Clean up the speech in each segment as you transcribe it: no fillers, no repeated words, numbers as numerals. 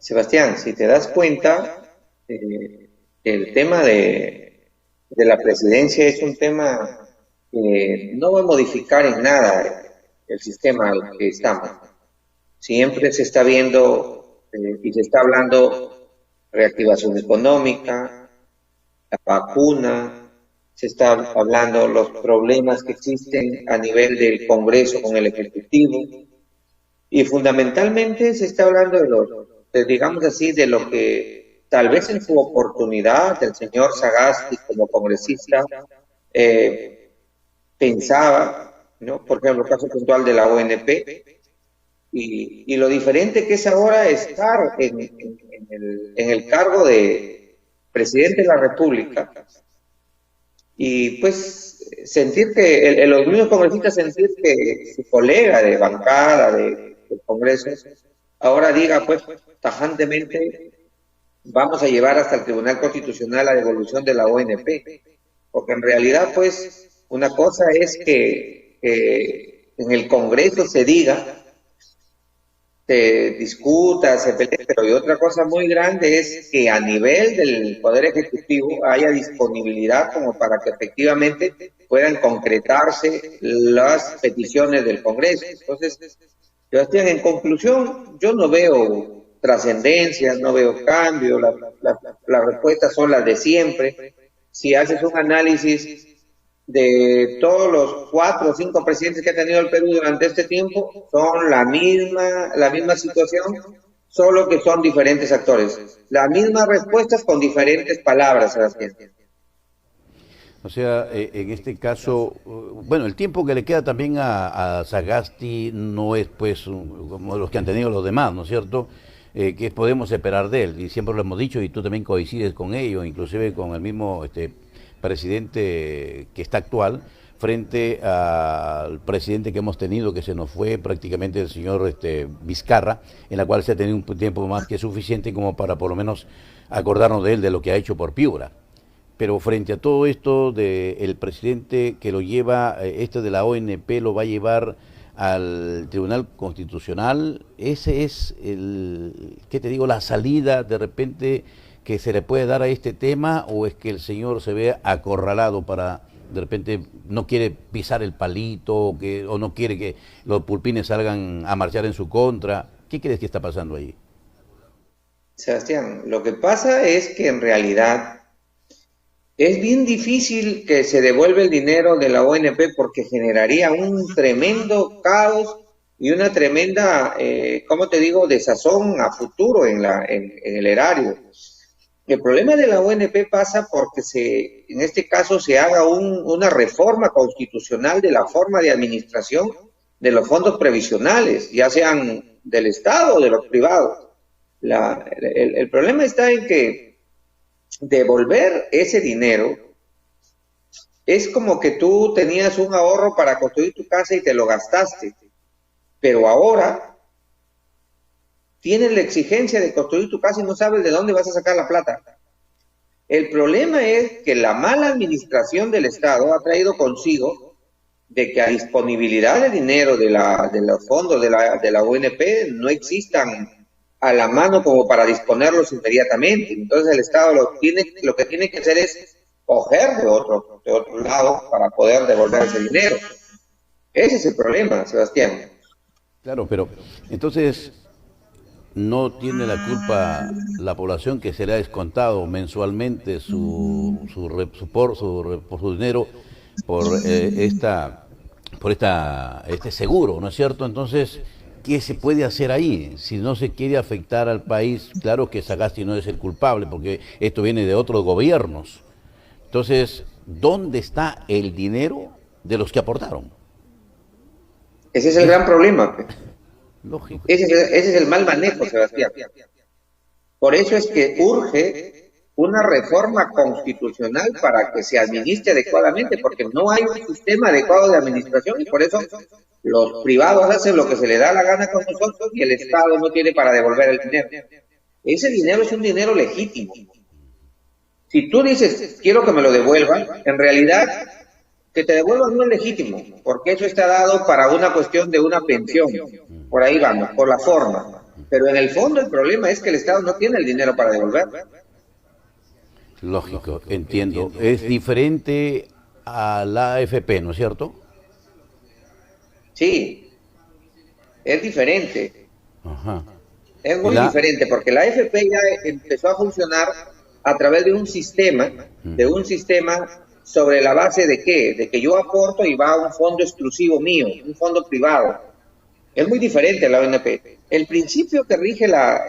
Sebastián, si te das cuenta, el tema de la presidencia es un tema que no va a modificar en nada el sistema al que estamos. Siempre se está viendo y se está hablando reactivación económica, la vacuna, se está hablando los problemas que existen a nivel del Congreso con el Ejecutivo y fundamentalmente se está hablando digamos así, de lo que tal vez en su oportunidad el señor Sagasti como congresista eh, pensaba, ¿no? Por ejemplo, el caso puntual de la ONP, y lo diferente que es ahora estar en el cargo de presidente de la República y pues sentir que los mismos congresistas sentir que su colega de bancada del Congreso ahora diga pues tajantemente vamos a llevar hasta el Tribunal Constitucional la devolución de la ONP, porque en realidad pues una cosa es que en el Congreso se diga, se discuta, se pelee, pero y otra cosa muy grande es que a nivel del Poder Ejecutivo haya disponibilidad como para que efectivamente puedan concretarse las peticiones del Congreso. Entonces, Sebastián, en conclusión, yo no veo trascendencia, no veo cambio, las respuestas son las de siempre. Si haces un análisis de todos los 4 o 5 presidentes que ha tenido el Perú durante este tiempo, son la misma situación, solo que son diferentes actores. Las mismas respuestas con diferentes palabras, Sebastián. O sea, en este caso, bueno, el tiempo que le queda también a Sagasti no es pues como los que han tenido los demás, ¿no es cierto? Que podemos esperar de él, y siempre lo hemos dicho, y tú también coincides con ello, inclusive con el mismo presidente que está actual, frente al presidente que hemos tenido, que se nos fue prácticamente el señor Vizcarra, en la cual se ha tenido un tiempo más que suficiente como para por lo menos acordarnos de él, de lo que ha hecho por Piura. Pero frente a todo esto, el presidente que lo lleva, de la ONP lo va a llevar al Tribunal Constitucional, ese es ¿qué te digo? La salida de repente que se le puede dar a este tema, o es que el señor se ve acorralado para, de repente, no quiere pisar el palito, o no quiere que los pulpines salgan a marchar en su contra? ¿Qué crees que está pasando ahí? Sebastián, lo que pasa es que en realidad es bien difícil que se devuelva el dinero de la ONP porque generaría un tremendo caos y una tremenda, ¿cómo te digo?, desazón a futuro en el erario. El problema de la ONP pasa porque en este caso se haga una reforma constitucional de la forma de administración de los fondos previsionales, ya sean del Estado o de los privados. El problema está en que devolver ese dinero es como que tú tenías un ahorro para construir tu casa y te lo gastaste, pero ahora tienes la exigencia de construir tu casa y no sabes de dónde vas a sacar la plata. El problema es que la mala administración del Estado ha traído consigo de que a disponibilidad de dinero de los fondos de la ONP no existan a la mano como para disponerlos inmediatamente. Entonces el Estado lo que tiene que hacer es coger de otro lado para poder devolver ese dinero. Ese es el problema, Sebastián. Claro, pero entonces no tiene la culpa la población, que se le ha descontado mensualmente por su dinero por este seguro, ¿no es cierto? Entonces, ¿qué se puede hacer ahí? Si no se quiere afectar al país, claro que Sagasti no es el culpable, porque esto viene de otros gobiernos. Entonces, ¿dónde está el dinero de los que aportaron? Ese es el gran problema. Lógico. Ese es el mal manejo, Sebastián. Por eso es que urge una reforma constitucional para que se administre adecuadamente, porque no hay un sistema adecuado de administración y por eso los privados hacen lo que se les da la gana con nosotros y el Estado no tiene para devolver el dinero. Ese dinero es un dinero legítimo. Si tú dices, quiero que me lo devuelvan, en realidad que te devuelvan no es legítimo, porque eso está dado para una cuestión de una pensión. Por ahí vamos, por la forma. pero en el fondo el problema es que el Estado no tiene el dinero para devolver. Lógico, entiendo. Es diferente a la AFP, ¿no es cierto? Sí, es diferente. Ajá. Es muy diferente porque la AFP ya empezó a funcionar a través de un sistema sobre la base de qué, de que yo aporto y va a un fondo exclusivo mío, un fondo privado. Es muy diferente a la ONP. El principio que rige las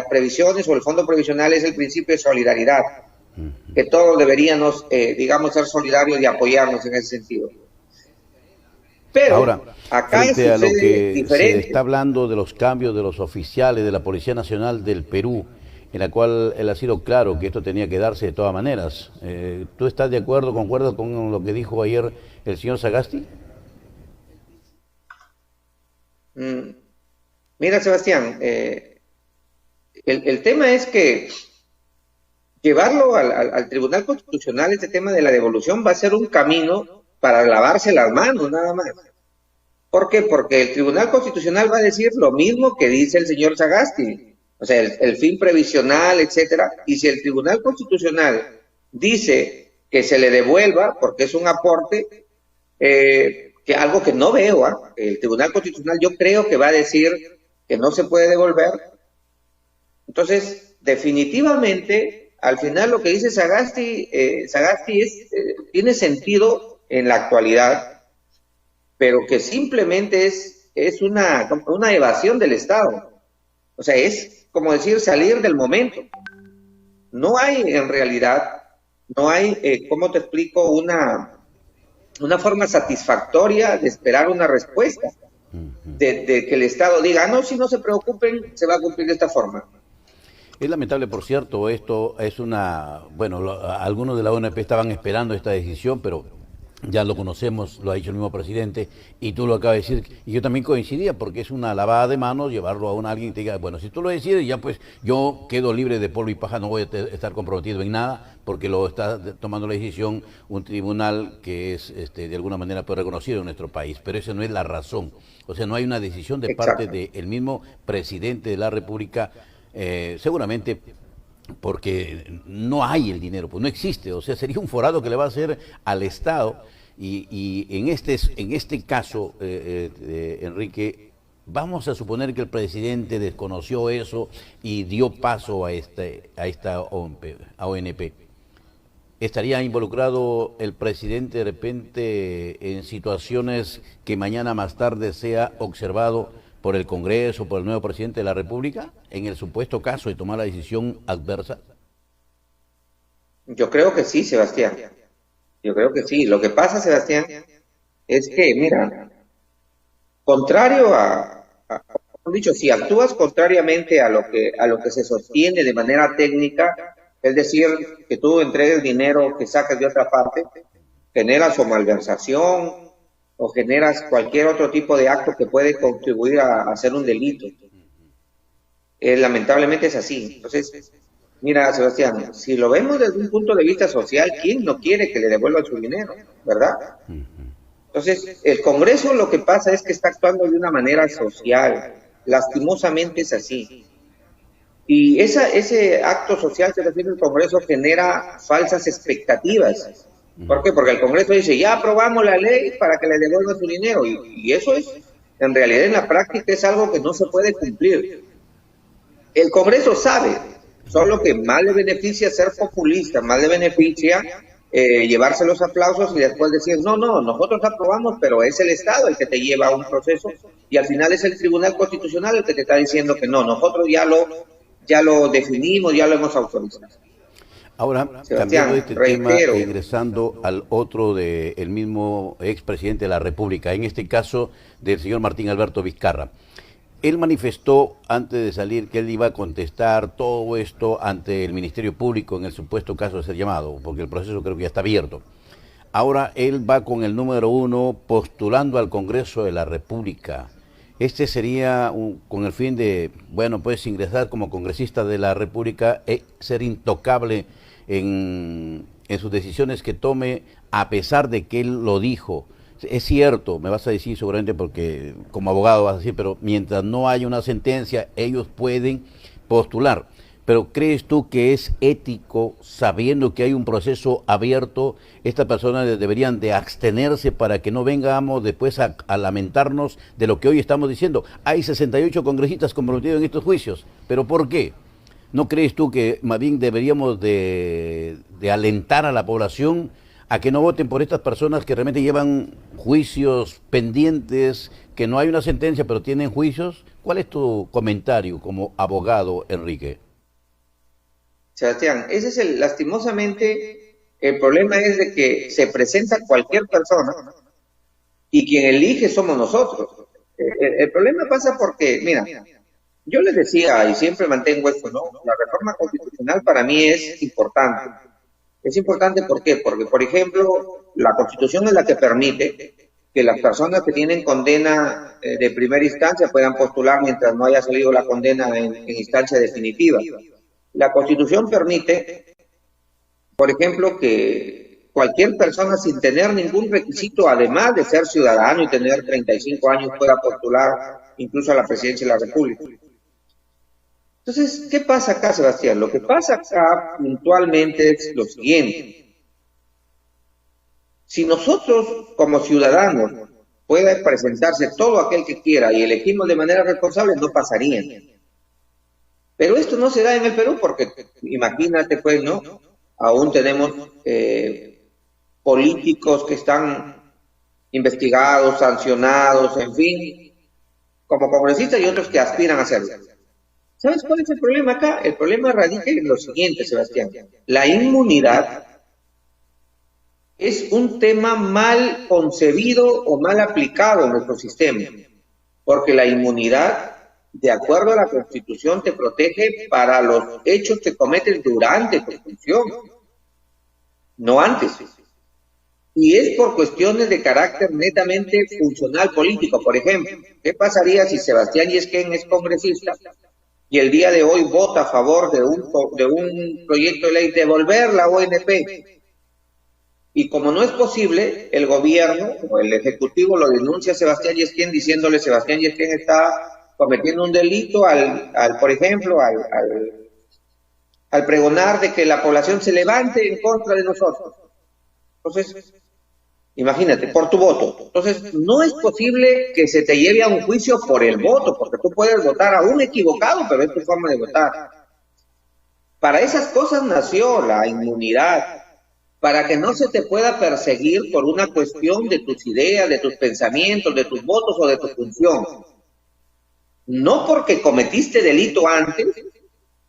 previsiones o el fondo previsional es el principio de solidaridad, que todos deberíamos, digamos, ser solidarios y apoyarnos en ese sentido. Pero ahora, acá frente a lo que diferente. se está hablando de los cambios de los oficiales de la Policía Nacional del Perú, en la cual él ha sido claro que esto tenía que darse de todas maneras. ¿Tú estás de acuerdo, concuerdas con lo que dijo ayer el señor Sagasti? Mira, Sebastián, el tema es que llevarlo al Tribunal Constitucional, este tema de la devolución, va a ser un camino para lavarse las manos, nada más. ¿Por qué? Porque el Tribunal Constitucional va a decir lo mismo que dice el señor Sagasti, o sea, el fin previsional, etcétera. Y si el Tribunal Constitucional dice que se le devuelva, porque es un aporte, que algo que no veo, el Tribunal Constitucional yo creo que va a decir que no se puede devolver. Entonces, definitivamente, al final lo que dice Sagasti tiene sentido en la actualidad, pero que simplemente es una evasión del Estado. O sea, es como decir salir del momento. No hay en realidad, no hay, ¿cómo te explico? Una forma satisfactoria de esperar una respuesta, de que el Estado diga, no, si no se preocupen, se va a cumplir de esta forma. Es lamentable, por cierto, esto es algunos de la ONP estaban esperando esta decisión, pero ya lo conocemos, lo ha dicho el mismo presidente, y tú lo acabas de decir, y yo también coincidía, porque es una lavada de manos llevarlo a alguien que te diga, bueno, si tú lo decides, ya pues yo quedo libre de polvo y paja, no voy a estar comprometido en nada, porque lo está tomando la decisión un tribunal que es de alguna manera pues, reconocido en nuestro país, pero esa no es la razón. O sea, no hay una decisión de parte del mismo presidente de la República, seguramente porque no hay el dinero, pues no existe, o sea, sería un forado que le va a hacer al Estado y en este caso, Enrique, vamos a suponer que el presidente desconoció eso y dio paso a esta ONP. ¿Estaría involucrado el presidente de repente en situaciones que mañana más tarde sea observado por el Congreso, por el nuevo presidente de la República, en el supuesto caso de tomar la decisión adversa? Yo creo que sí, Sebastián. Yo creo que sí. Lo que pasa, Sebastián, es que, mira, contrario dicho, si actúas contrariamente a lo que se sostiene de manera técnica, es decir, que tú entregues dinero que sacas de otra parte, generas o malversación, o generas cualquier otro tipo de acto que puede contribuir a hacer un delito. Lamentablemente es así. Entonces, mira, Sebastián, si lo vemos desde un punto de vista social, ¿quién no quiere que le devuelvan su dinero? ¿Verdad? Entonces, el Congreso lo que pasa es que está actuando de una manera social. Lastimosamente es así. Y ese acto social que refiere el Congreso genera falsas expectativas. ¿Por qué? Porque el Congreso dice, ya aprobamos la ley para que le devuelvan su dinero. Y eso es, en realidad, en la práctica es algo que no se puede cumplir. El Congreso sabe, solo que más le beneficia ser populista, más le beneficia llevarse los aplausos y después decir, no, nosotros aprobamos, pero es el Estado el que te lleva a un proceso y al final es el Tribunal Constitucional el que te está diciendo que no, nosotros ya lo definimos, ya lo hemos autorizado. Ahora, cambiando este tema e ingresando al otro del mismo expresidente de la República, en este caso del señor Martín Alberto Vizcarra. Él manifestó antes de salir que él iba a contestar todo esto ante el Ministerio Público en el supuesto caso de ser llamado, porque el proceso creo que ya está abierto. Ahora él va con el número 1 postulando al Congreso de la República. Este sería con el fin de, bueno, pues ingresar como congresista de la República y ser intocable en sus decisiones que tome, a pesar de que él lo dijo, Es cierto, me vas a decir seguramente porque como abogado vas a decir, pero mientras no haya una sentencia, ellos pueden postular. Pero ¿crees tú que es ético, sabiendo que hay un proceso abierto, estas personas deberían de abstenerse para que no vengamos después a lamentarnos de lo que hoy estamos diciendo? Hay 68 congresistas comprometidos en estos juicios, pero ¿por qué? ¿No crees tú que más bien deberíamos de alentar a la población a que no voten por estas personas que realmente llevan juicios pendientes, que no hay una sentencia pero tienen juicios? ¿Cuál es tu comentario como abogado, Enrique? Sebastián, ese es lastimosamente, el problema es de que se presenta cualquier persona y quien elige somos nosotros. El problema pasa porque, mira, yo les decía y siempre mantengo esto, ¿no? La reforma constitucional para mí es importante. Es importante, ¿por qué? Porque, por ejemplo, la Constitución es la que permite que las personas que tienen condena de primera instancia puedan postular mientras no haya salido la condena en instancia definitiva. La Constitución permite, por ejemplo, que cualquier persona sin tener ningún requisito, además de ser ciudadano y tener 35 años, pueda postular incluso a la presidencia de la República. Entonces, ¿qué pasa acá, Sebastián? Lo que pasa acá puntualmente es lo siguiente. Si nosotros, como ciudadanos, puede presentarse todo aquel que quiera y elegimos de manera responsable, no pasaría. Pero esto no se da en el Perú porque, imagínate, pues, ¿no? Aún tenemos políticos que están investigados, sancionados, en fin, como congresistas y otros que aspiran a hacerlo. ¿Sabes cuál es el problema acá? El problema radica en lo siguiente, Sebastián. La inmunidad es un tema mal concebido o mal aplicado en nuestro sistema, porque la inmunidad, de acuerdo a la Constitución, te protege para los hechos que cometes durante tu función, no antes. Y es por cuestiones de carácter netamente funcional político. Por ejemplo, ¿qué pasaría si Sebastián Yesquén es congresista y el día de hoy vota a favor de un proyecto de ley de devolver la ONP? Y como no es posible, el gobierno o el ejecutivo lo denuncia a Sebastián Yesquén diciéndole: Sebastián Yesquén está cometiendo un delito por ejemplo, al pregonar de que la población se levante en contra de nosotros. Entonces, imagínate, por tu voto. Entonces, no es posible que se te lleve a un juicio por el voto, porque tú puedes votar aún equivocado, pero es tu forma de votar. Para esas cosas nació la inmunidad, para que no se te pueda perseguir por una cuestión de tus ideas, de tus pensamientos, de tus votos o de tu función. No porque cometiste delito antes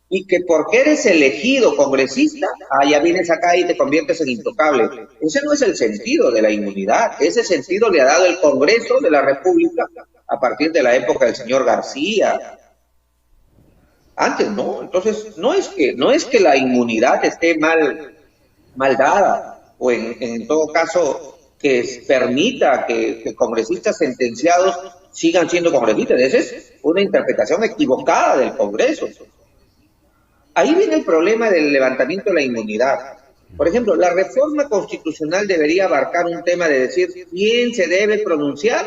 y que porque eres elegido congresista, ya vienes acá y te conviertes en intocable. Ese no es el sentido de la inmunidad. Ese sentido le ha dado el Congreso de la República a partir de la época del señor García. Antes no. Entonces, no es que la inmunidad esté mal dada, o en todo caso que permita que congresistas sentenciados sigan siendo congresistas. Esa es una interpretación equivocada del Congreso. Ahí viene el problema del levantamiento de la inmunidad. Por ejemplo, la reforma constitucional debería abarcar un tema de decir quién se debe pronunciar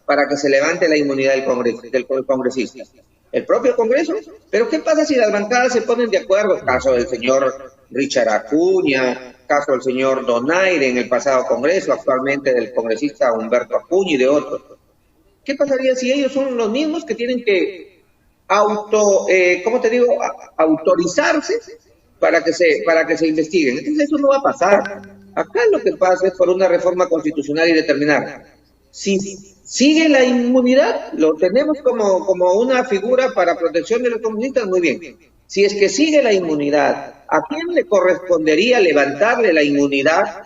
para que se levante la inmunidad del congresista. ¿El propio Congreso? Pero ¿qué pasa si las bancadas se ponen de acuerdo? Caso del señor Richard Acuña, caso del señor Donaire en el pasado Congreso, actualmente del congresista Humberto Acuña y de otros. ¿Qué pasaría si ellos son los mismos que tienen que autorizarse para que se investiguen? Entonces eso no va a pasar. Acá lo que pasa es por una reforma constitucional y determinar. Si sigue la inmunidad, lo tenemos como una figura para protección de los comunistas, muy bien. Si es que sigue la inmunidad, ¿a quién le correspondería levantarle la inmunidad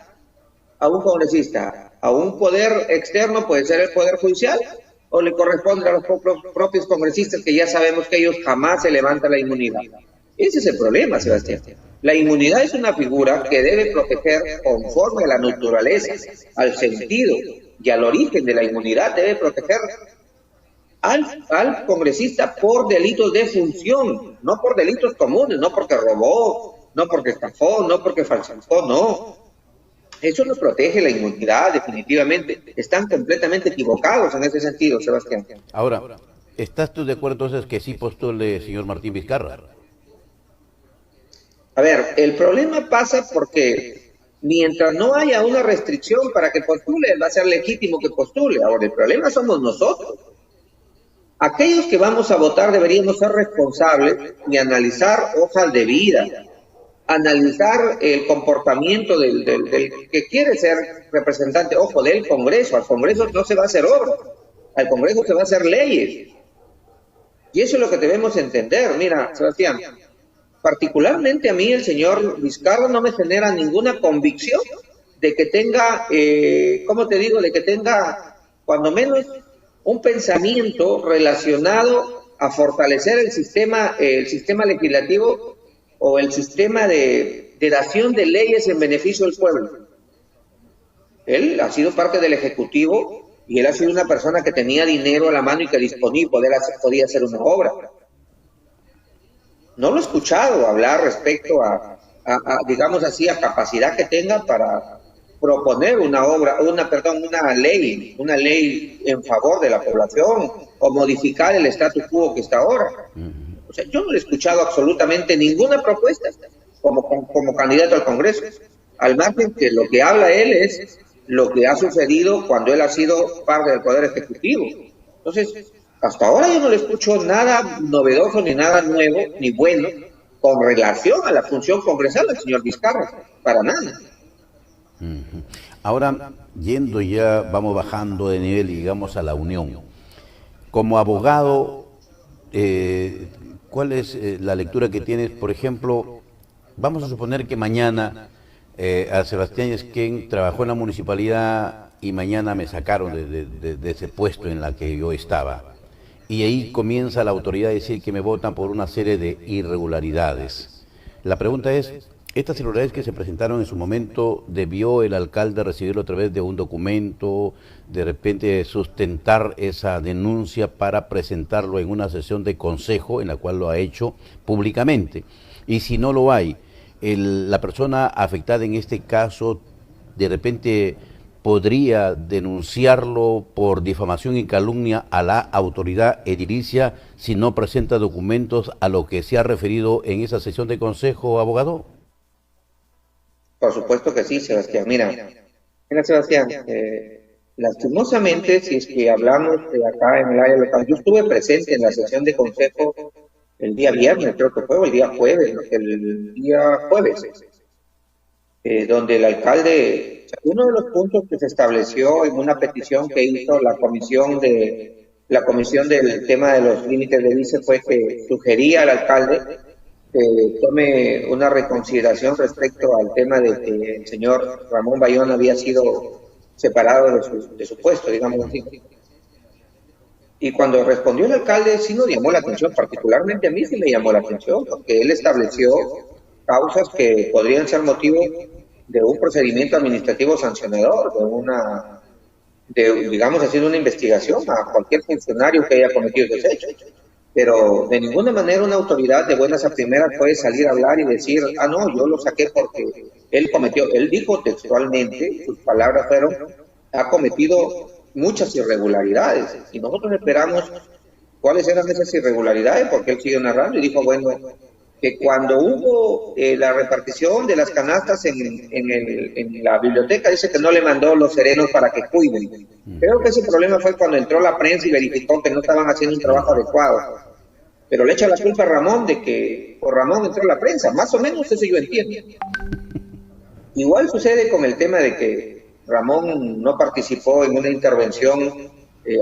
a un congresista? ¿A un poder externo, puede ser el Poder Judicial? ¿O le corresponde a los propios congresistas, que ya sabemos que ellos jamás se levantan la inmunidad? Ese es el problema, Sebastián. La inmunidad es una figura que debe proteger conforme a la naturaleza, al sentido y al origen de la inmunidad. Debe proteger al congresista por delitos de función, no por delitos comunes, no porque robó, no porque estafó, no porque falsificó, no. Eso no protege la inmunidad, definitivamente. Están completamente equivocados en ese sentido, Sebastián. Ahora, ¿estás tú de acuerdo entonces que sí postule señor Martín Vizcarra? A ver, el problema pasa porque mientras no haya una restricción para que postule, va a ser legítimo que postule. Ahora, el problema somos nosotros. Aquellos que vamos a votar deberíamos ser responsables y analizar hojas de vida, analizar el comportamiento del que quiere ser representante, ojo, del Congreso. Al Congreso no se va a hacer obra, al Congreso se va a hacer leyes. Y eso es lo que debemos entender. Mira, Sebastián, particularmente a mí el señor Vizcarra no me genera ninguna convicción de que tenga, ¿cómo te digo?, de que tenga, cuando menos, un pensamiento relacionado a fortalecer el sistema legislativo o el sistema de dación de leyes en beneficio del pueblo. Él ha sido parte del Ejecutivo y él ha sido una persona que tenía dinero a la mano y que podía hacer una obra. No lo he escuchado hablar respecto a digamos así, a capacidad que tenga para proponer una ley en favor de la población o modificar el status quo que está ahora. O sea, yo no he escuchado absolutamente ninguna propuesta como candidato al Congreso, al margen que lo que habla él es lo que ha sucedido cuando él ha sido parte del Poder Ejecutivo. Entonces, hasta ahora yo no le escucho nada novedoso, ni nada nuevo, ni bueno, con relación a la función congresal del señor Vizcarra, para nada. Ahora, yendo ya, vamos bajando de nivel y llegamos a la unión. Como abogado, ¿cuál es la lectura que tienes? Por ejemplo, vamos a suponer que mañana a Sebastián Yesquén trabajó en la municipalidad y mañana me sacaron de ese puesto en la que yo estaba. Y ahí comienza la autoridad a decir que me votan por una serie de irregularidades. La pregunta es, ¿estas irregularidades que se presentaron en su momento, debió el alcalde recibirlo a través de un documento, de repente sustentar esa denuncia para presentarlo en una sesión de consejo en la cual lo ha hecho públicamente? Y si no lo hay, la persona afectada en este caso de repente podría denunciarlo por difamación y calumnia a la autoridad edilicia si no presenta documentos a lo que se ha referido en esa sesión de consejo, abogado. Por supuesto que sí, Sebastián. Mira Sebastián, lastimosamente, si es que hablamos de acá en el área local, yo estuve presente en la sesión de consejo el día viernes, creo que fue, o el día jueves, donde el alcalde, uno de los puntos que se estableció en una petición que hizo la comisión del tema de los límites de vice fue que sugería al alcalde que tome una reconsideración respecto al tema de que el señor Ramón Bayón había sido separado de su puesto, digamos así. Y cuando respondió el alcalde sí nos llamó la atención, particularmente a mí sí me llamó la atención, porque él estableció causas que podrían ser motivo de un procedimiento administrativo sancionador, digamos así, de una investigación a cualquier funcionario que haya cometido esos hechos. Pero de ninguna manera una autoridad de buenas a primeras puede salir a hablar y decir, no, yo lo saqué porque él dijo textualmente, sus palabras fueron, ha cometido muchas irregularidades, y nosotros esperamos cuáles eran esas irregularidades, porque él siguió narrando y dijo, bueno, que cuando hubo la repartición de las canastas en la biblioteca, dice que no le mandó los serenos para que cuiden. Creo que ese problema fue cuando entró la prensa y verificó que no estaban haciendo un trabajo adecuado. Pero le echa la culpa a Ramón de que por Ramón entró la prensa, más o menos eso yo entiendo. Igual sucede con el tema de que Ramón no participó en una intervención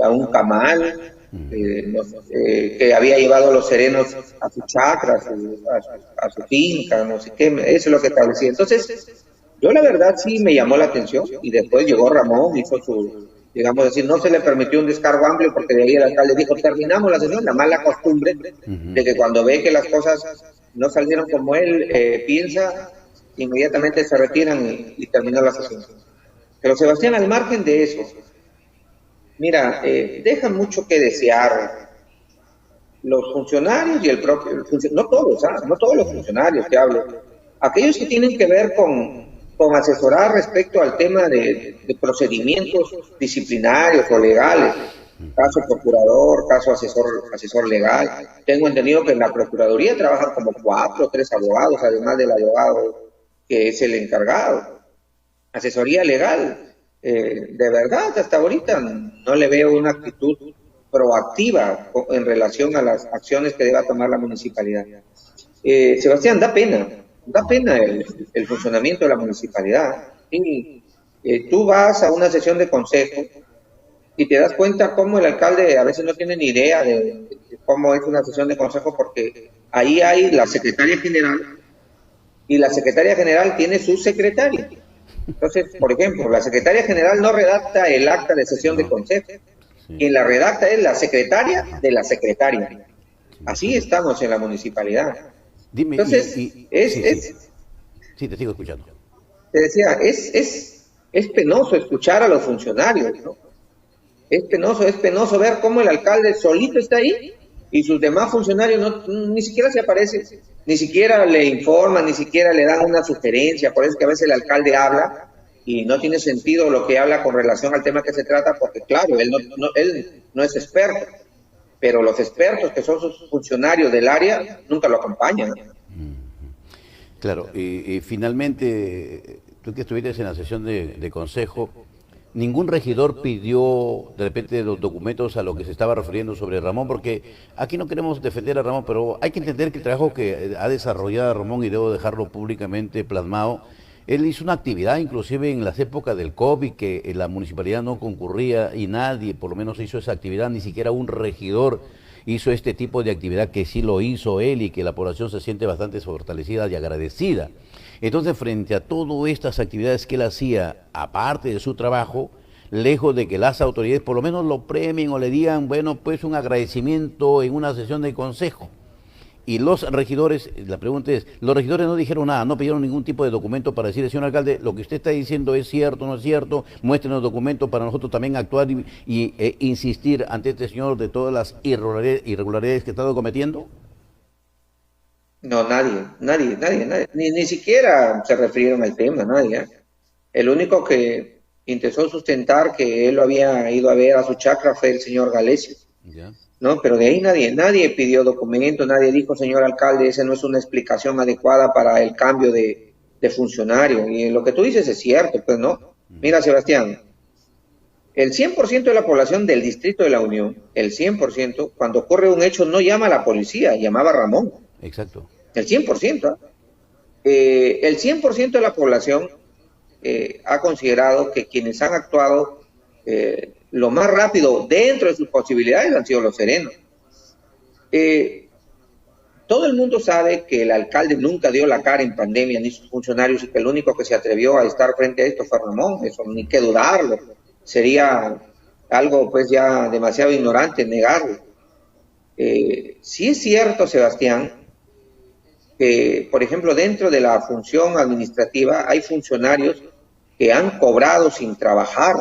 a un camal, que había llevado los serenos a su chacra, a su finca, no sé qué, eso es lo que establecía. Entonces, yo la verdad sí me llamó la atención, y después llegó Ramón, hizo su, digamos así, no se le permitió un descargo amplio, porque de ahí el alcalde dijo, terminamos la sesión, la mala costumbre de que cuando ve que las cosas no salieron como él piensa, inmediatamente se retiran y terminó la sesión. Pero Sebastián, al margen de eso, mira, deja mucho que desear los funcionarios y el propio, no todos los funcionarios que hablo, aquellos que tienen que ver con con asesorar respecto al tema de procedimientos disciplinarios o legales, caso procurador, caso asesor legal. Tengo entendido que en la Procuraduría trabajan como 4 o 3 abogados, además del abogado que es el encargado. Asesoría legal, de verdad, hasta ahorita no le veo una actitud proactiva en relación a las acciones que deba tomar la municipalidad. Sebastián, da pena el funcionamiento de la municipalidad. Y, tú vas a una sesión de consejo y te das cuenta cómo el alcalde a veces no tiene ni idea de cómo es una sesión de consejo, porque ahí hay la secretaria general y la secretaria general tiene su secretaria. Entonces, por ejemplo, la secretaria general no redacta el acta de sesión de consejo. Quien la redacta es la secretaria de la secretaria. Así estamos en la municipalidad. Dime, entonces, sí, te sigo escuchando. Te decía, es penoso escuchar a los funcionarios, ¿no? Es penoso ver cómo el alcalde solito está ahí y sus demás funcionarios ni siquiera se aparecen, ni siquiera le informan, ni siquiera le dan una sugerencia. Por eso es que a veces el alcalde habla y no tiene sentido lo que habla con relación al tema que se trata, porque claro, él no es experto, pero los expertos, que son sus funcionarios del área, nunca lo acompañan. Claro, y finalmente, tú que estuviste en la sesión de consejo, ningún regidor pidió de repente los documentos a lo que se estaba refiriendo sobre Ramón, porque aquí no queremos defender a Ramón, pero hay que entender que el trabajo que ha desarrollado Ramón, y debo dejarlo públicamente plasmado, él hizo una actividad inclusive en las épocas del COVID, que la municipalidad no concurría y nadie por lo menos hizo esa actividad, ni siquiera un regidor hizo este tipo de actividad, que sí lo hizo él y que la población se siente bastante fortalecida y agradecida. Entonces, frente a todas estas actividades que él hacía, aparte de su trabajo, lejos de que las autoridades por lo menos lo premien o le digan, bueno, pues un agradecimiento en una sesión de consejo. Y los regidores, la pregunta es, los regidores no dijeron nada, no pidieron ningún tipo de documento para decirle, señor alcalde, lo que usted está diciendo es cierto, no es cierto, muéstrenos documentos para nosotros también actuar y insistir ante este señor de todas las irregularidades que ha estado cometiendo. No, nadie, ni siquiera se refirieron al tema, nadie. El único que intentó sustentar que él lo había ido a ver a su chacra fue el señor Galesio. Ya. No, pero de ahí nadie pidió documento, nadie dijo, señor alcalde, esa no es una explicación adecuada para el cambio de funcionario. Y lo que tú dices es cierto, pues no. Mira, Sebastián, el 100% de la población del Distrito de la Unión, el 100%, cuando ocurre un hecho no llama a la policía, llamaba a Ramón. Exacto. El 100%. El 100% de la población ha considerado que quienes han actuado lo más rápido dentro de sus posibilidades han sido los serenos. Todo el mundo sabe que el alcalde nunca dio la cara en pandemia, ni sus funcionarios, y que el único que se atrevió a estar frente a esto fue Ramón. Eso ni que dudarlo. Sería algo pues ya demasiado ignorante negarlo. Sí es cierto, Sebastián, que por ejemplo dentro de la función administrativa hay funcionarios que han cobrado sin trabajar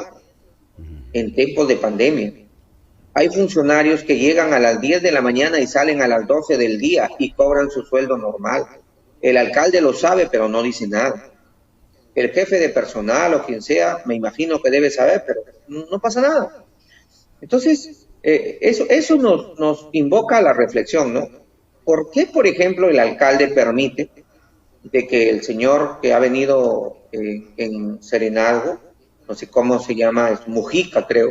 en tiempos de pandemia. Hay funcionarios que llegan a las 10 de la mañana y salen a las 12 del día y cobran su sueldo normal. El alcalde lo sabe, pero no dice nada. El jefe de personal o quien sea, me imagino que debe saber, pero no pasa nada. Entonces, eso nos invoca a la reflexión, ¿no? ¿Por qué, por ejemplo, el alcalde permite de que el señor que ha venido en Serenazgo, no sé cómo se llama, es Mujica, creo,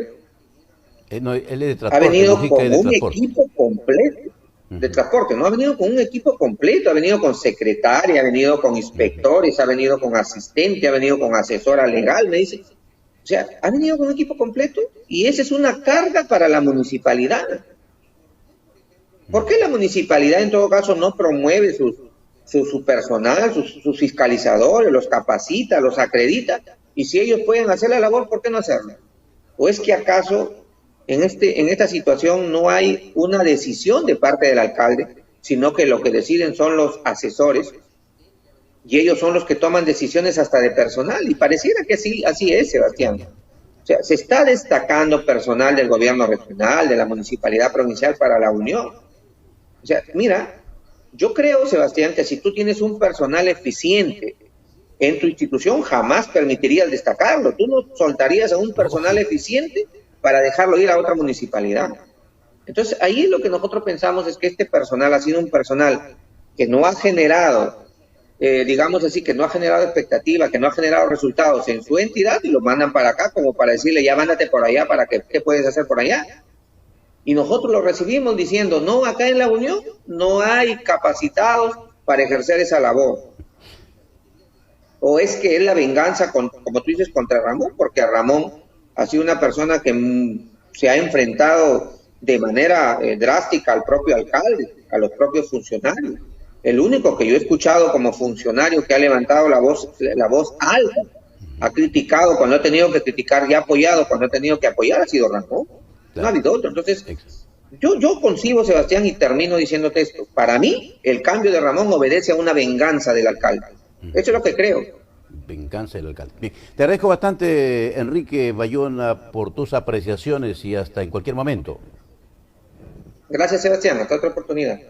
no, él es de transporte, ha venido Mujica con un transporte. equipo completo de transporte, no ha venido con un equipo completo, ha venido con secretaria, ha venido con inspectores, ha venido con asistente, ha venido con asesora legal, me dice. O sea, ha venido con un equipo completo y esa es una carga para la municipalidad. ¿Por qué la municipalidad en todo caso no promueve su personal, sus fiscalizadores, los capacita, los acredita? Y si ellos pueden hacer la labor, ¿por qué no hacerlo? ¿O es que acaso en esta situación no hay una decisión de parte del alcalde, sino que lo que deciden son los asesores y ellos son los que toman decisiones hasta de personal? Y pareciera que así es, Sebastián. O sea, se está destacando personal del gobierno regional, de la municipalidad provincial para la unión. O sea, mira, yo creo, Sebastián, que si tú tienes un personal eficiente en tu institución jamás permitirías destacarlo. Tú no soltarías a un personal eficiente para dejarlo ir a otra municipalidad. Entonces, ahí lo que nosotros pensamos es que este personal ha sido un personal que no ha generado, digamos así, que no ha generado expectativa, que no ha generado resultados en su entidad y lo mandan para acá como para decirle, ya mándate por allá, para que, ¿qué puedes hacer por allá? Y nosotros lo recibimos diciendo, no, acá en la Unión no hay capacitados para ejercer esa labor. O es que es la venganza, como tú dices, contra Ramón, porque Ramón ha sido una persona que se ha enfrentado de manera drástica al propio alcalde, a los propios funcionarios. El único que yo he escuchado como funcionario que ha levantado la voz alta, ha criticado cuando ha tenido que criticar y ha apoyado cuando ha tenido que apoyar, ha sido Ramón. No ha habido otro. Entonces, yo concibo, Sebastián, y termino diciéndote esto. Para mí, el cambio de Ramón obedece a una venganza del alcalde. Eso es lo que creo. Venganza del alcalde. Bien, te agradezco bastante, Enrique Bayona, por tus apreciaciones y hasta en cualquier momento. Gracias, Sebastián. Hasta otra oportunidad.